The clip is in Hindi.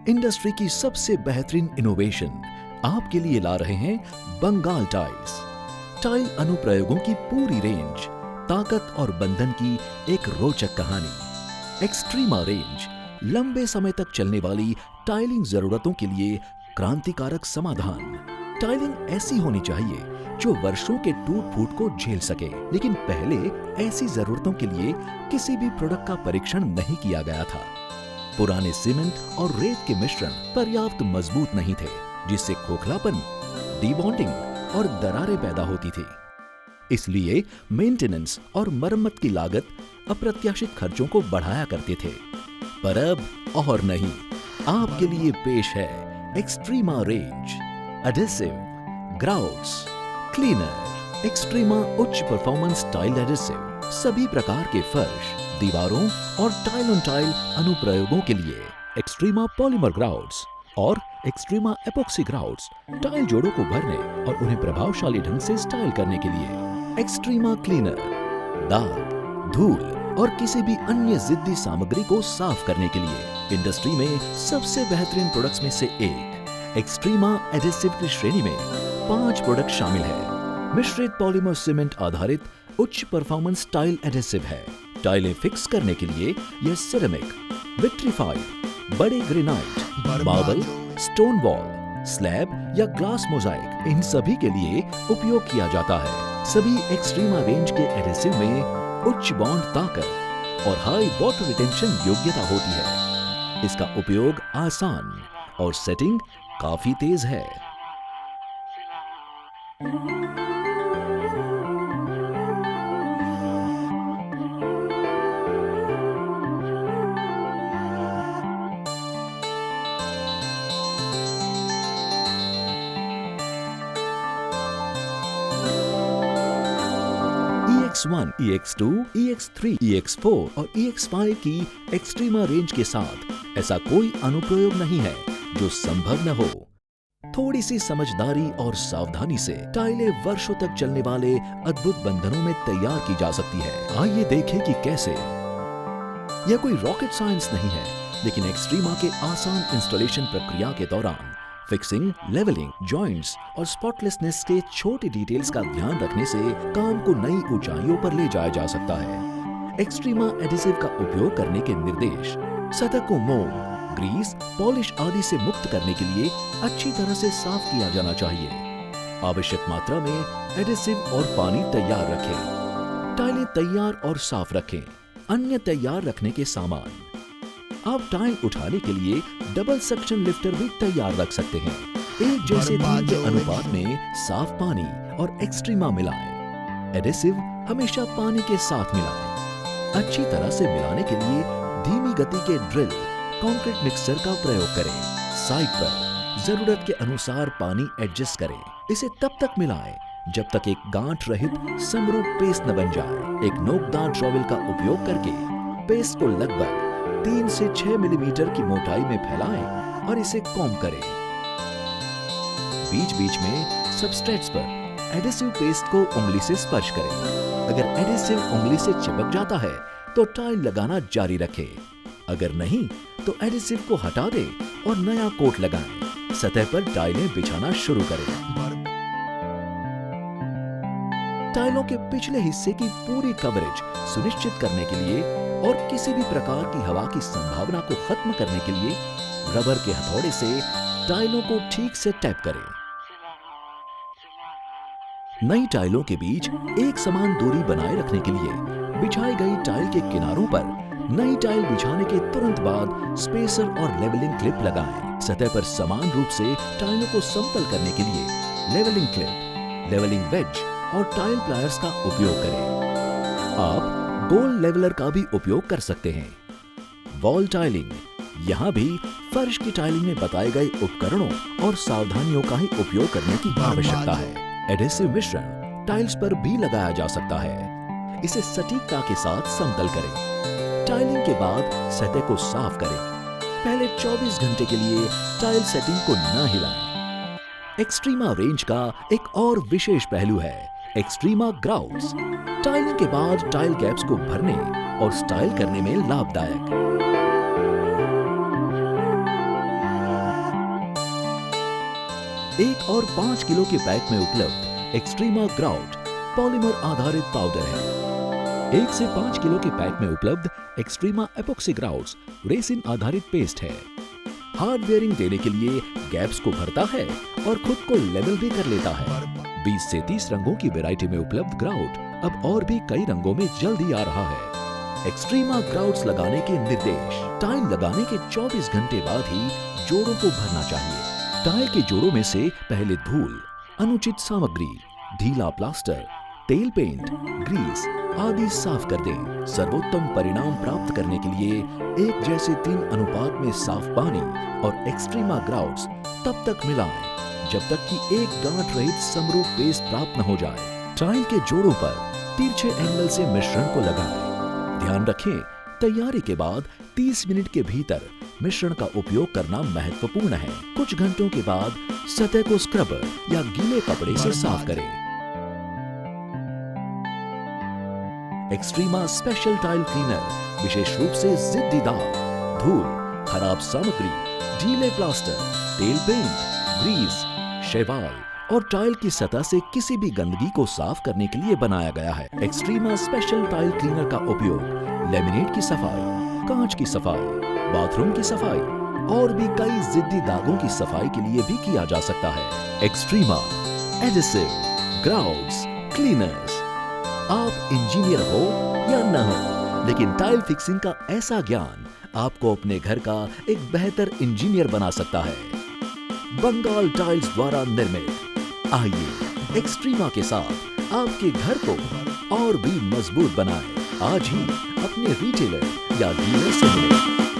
इंडस्ट्री की सबसे बेहतरीन इनोवेशन आपके लिए ला रहे हैं बंगाल टाइल्स। टाइल अनुप्रयोगों की पूरी रेंज, ताकत और बंधन की एक रोचक कहानी। एक्सट्रीमा रेंज लंबे समय तक चलने वाली टाइलिंग जरूरतों के लिए क्रांतिकारक समाधान। टाइलिंग ऐसी होनी चाहिए जो वर्षों के टूट फूट को झेल सके, लेकिन पहले ऐसी जरूरतों के लिए किसी भी प्रोडक्ट का परीक्षण नहीं किया गया था। पुराने सीमेंट और रेत के मिश्रण पर्याप्त मजबूत नहीं थे, जिससे खोखलापन, डीबॉन्डिंग और दरारें पैदा होती थी। इसलिए मेंटेनेंस और मरम्मत की लागत अप्रत्याशित खर्चों को बढ़ाया करते थे। पर अब और नहीं, आपके लिए पेश है Extrema range adhesive, grouts, cleaner. Extrema उच्च परफॉर्मेंस टाइल एडहेसिव सभी प्रकार के फर्श, दीवारों और टाइल ऑन टाइल अनुप्रयोगों के लिए। एक्सट्रीमा पॉलीमर ग्राउट्स और एक्सट्रीमा एपॉक्सी ग्राउट्स टाइल जोड़ों को भरने और उन्हें प्रभावशाली ढंग से स्टाइल करने के लिए। एक्सट्रीमा क्लीनर दाग, धूल और किसी भी अन्य जिद्दी सामग्री को साफ करने के लिए। इंडस्ट्री में सबसे बेहतरीन प्रोडक्ट्स में से एक एक्सट्रीमा एडहेसिव की श्रेणी में 5 प्रोडक्ट शामिल है। मिश्रित पॉलीमर सीमेंट आधारित उच्च परफॉर्मेंस टाइल एडहेसिव है। टाइलें फिक्स करने के लिए यह सिरेमिक, विट्रीफाइड, बड़े granite, marble, stone wall, slab या ग्लास मोजाइक, इन सभी के लिए उपयोग किया जाता है। सभी एक्सट्रीमा रेंज के एडहेसिव में उच्च बॉन्ड ताकत और हाई वाटर रिटेंशन योग्यता होती है। इसका उपयोग आसान और सेटिंग काफी तेज है। EX1, EX2, EX3, EX4 और EX5 की एक्सट्रीमा रेंज के साथ ऐसा कोई अनुप्रयोग नहीं है जो संभव न हो। थोड़ी सी समझदारी और सावधानी से टाइलें वर्षों तक चलने वाले अद्भुत बंधनों में तैयार की जा सकती है। आइए देखें कि कैसे। यह कोई रॉकेट साइंस नहीं है, लेकिन एक्सट्रीमा के आसान इंस्टॉलेशन प्रक्रिया के दौरान फिक्सिंग, लेवलिंग, जॉइंट्स और स्पॉटलेसनेस के छोटे डिटेल्स का ध्यान रखने से काम को नई ऊंचाइयों पर ले जाया जा सकता है। एक्सट्रीमा एडहेसिव का उपयोग करने के निर्देश: सतह को मोम, ग्रीस, पॉलिश आदि से मुक्त करने के लिए अच्छी तरह से साफ किया जाना चाहिए। आवश्यक मात्रा में एडहेसिव और पानी तैयार रखें। टाइलें तैयार और साफ रखें। अन्य तैयार रखने के सामान: आप टाइल उठाने के लिए डबल सक्शन लिफ्टर भी तैयार रख सकते हैं। 1:3 के अनुपात में साफ पानी और एक्सट्रीमा मिलाएं। एडहेसिव हमेशा पानी के साथ मिलाएं। अच्छी तरह से मिलाने के लिए धीमी गति के ड्रिल, कंक्रीट मिक्सर का प्रयोग करें। साइड पर जरूरत के अनुसार पानी एडजस्ट करें। इसे तब तक मिलाएं जब तक एक गांठ रहित समरूप पेस्ट न बन जाए। एक नोकदार ट्रॉवेल का उपयोग करके पेस्ट को लगभग 3 से 6 मिलीमीटर की मोटाई में फैलाएं और इसे कॉम्ब करें। बीच बीच में सबस्ट्रेट्स पर एडहेसिव पेस्ट को उंगली से स्पर्श करें। अगर एडहेसिव उंगली से चिपक जाता है तो टाइल लगाना जारी रखें। अगर नहीं तो एडहेसिव को हटा दें और नया कोट लगाएं। सतह पर टाइलें बिछाना शुरू करें। टाइलों के पिछले हिस्से की पूरी कवरेज सुनिश्चित करने के लिए और किसी भी प्रकार की हवा की संभावना को खत्म करने के लिए रबर के हथौड़े से टाइलों को ठीक से टैप करें। नई टाइलों के बीच एक समान दूरी बनाए रखने के लिए बिछाई गई टाइल के किनारों पर नई टाइल बिछाने के तुरंत बाद स्पेसर और लेवलिंग क्लिप लगाएं। सतह पर समान रूप से टाइलों को समतल करने के लिए लेवलिंग क्लिप, लेवलिंग वेज और टाइल प्लायर्स का उपयोग करें। आप गोल लेवलर का भी उपयोग कर सकते हैं। वॉल टाइलिंग: यहाँ भी फर्श की टाइलिंग में बताए गए उपकरणों और सावधानियों का ही उपयोग करने की आवश्यकता है। एडहेसिव मिश्रण टाइल्स पर भी लगाया जा सकता है। इसे सटीकता के साथ समतल करें। टाइलिंग के बाद सतह को साफ करें। पहले 24 घंटे के लिए टाइल सेटिंग को न हिलाएं। एक्सट्रीमा रेंज का एक और विशेष पहलू है एक्सट्रीमा ग्राउट्स। टाइलिंग के बाद टाइल गैप्स को भरने और स्टाइल करने में लाभदायक। 1 और 5 किलो के पैक में उपलब्ध एक्सट्रीमा ग्राउट पॉलीमर आधारित पाउडर है। 1 से 5 किलो के पैक में उपलब्ध एक्सट्रीमा एपॉक्सी ग्राउट्स रेसिन आधारित पेस्ट है। हार्ड वेयरिंग देने के लिए गैप्स को भरता है और खुद को लेवल भी कर लेता है। 20 से 30 रंगों की वैरायटी में उपलब्ध ग्राउट अब और भी कई रंगों में जल्दी आ रहा है। एक्सट्रीमा ग्राउट्स लगाने के निर्देश। टाइल लगाने के 24 घंटे बाद ही जोड़ों को भरना चाहिए। टाइल के जोड़ों में से पहले धूल, अनुचित सामग्री, ढीला प्लास्टर, तेल पेंट, ग्रीस आदि साफ कर दें। सर्वोत्तम परिणाम प्राप्त करने के लिए 1 जैसे 3 अनुपात में साफ पानी और एक्सट्रीमा ग्राउट्स तब तक मिलाएं जब तक कि एक गांठ रहित समरूप पेस्ट प्राप्त न हो जाए। टाइल के जोड़ों पर तिरछे एंगल से मिश्रण को लगाएं। ध्यान रखें, तैयारी के बाद 30 मिनट के भीतर मिश्रण का उपयोग करना महत्वपूर्ण है। कुछ घंटों के बाद सतह को स्क्रबर या गीले कपड़े से साफ करें। एक्सट्रीमा स्पेशल टाइल क्लीनर विशेष रूप से जिद्दी दाग, धूल, खराब सामग्री, ढीले प्लास्टर, तेल पेंट, ग्रीस, शैवाल और टाइल की सतह से किसी भी गंदगी को साफ करने के लिए बनाया गया है। एक्सट्रीमा स्पेशल टाइल क्लीनर का उपयोग लेमिनेट की सफाई, कांच की सफाई, बाथरूम की सफाई और भी कई जिद्दी दागों की सफाई के लिए भी किया जा सकता है। Extrema adhesive grouts cleaners. आप इंजीनियर हो या न हो, लेकिन टाइल फिक्सिंग का ऐसा ज्ञान आपको अपने घर का एक बेहतर इंजीनियर बना सकता है। बंगाल टाइल्स द्वारा निर्मित। आइए एक्सट्रीमा के साथ आपके घर को और भी मजबूत बनाएं। आज ही अपने रिटेलर या डीलर से मिलें।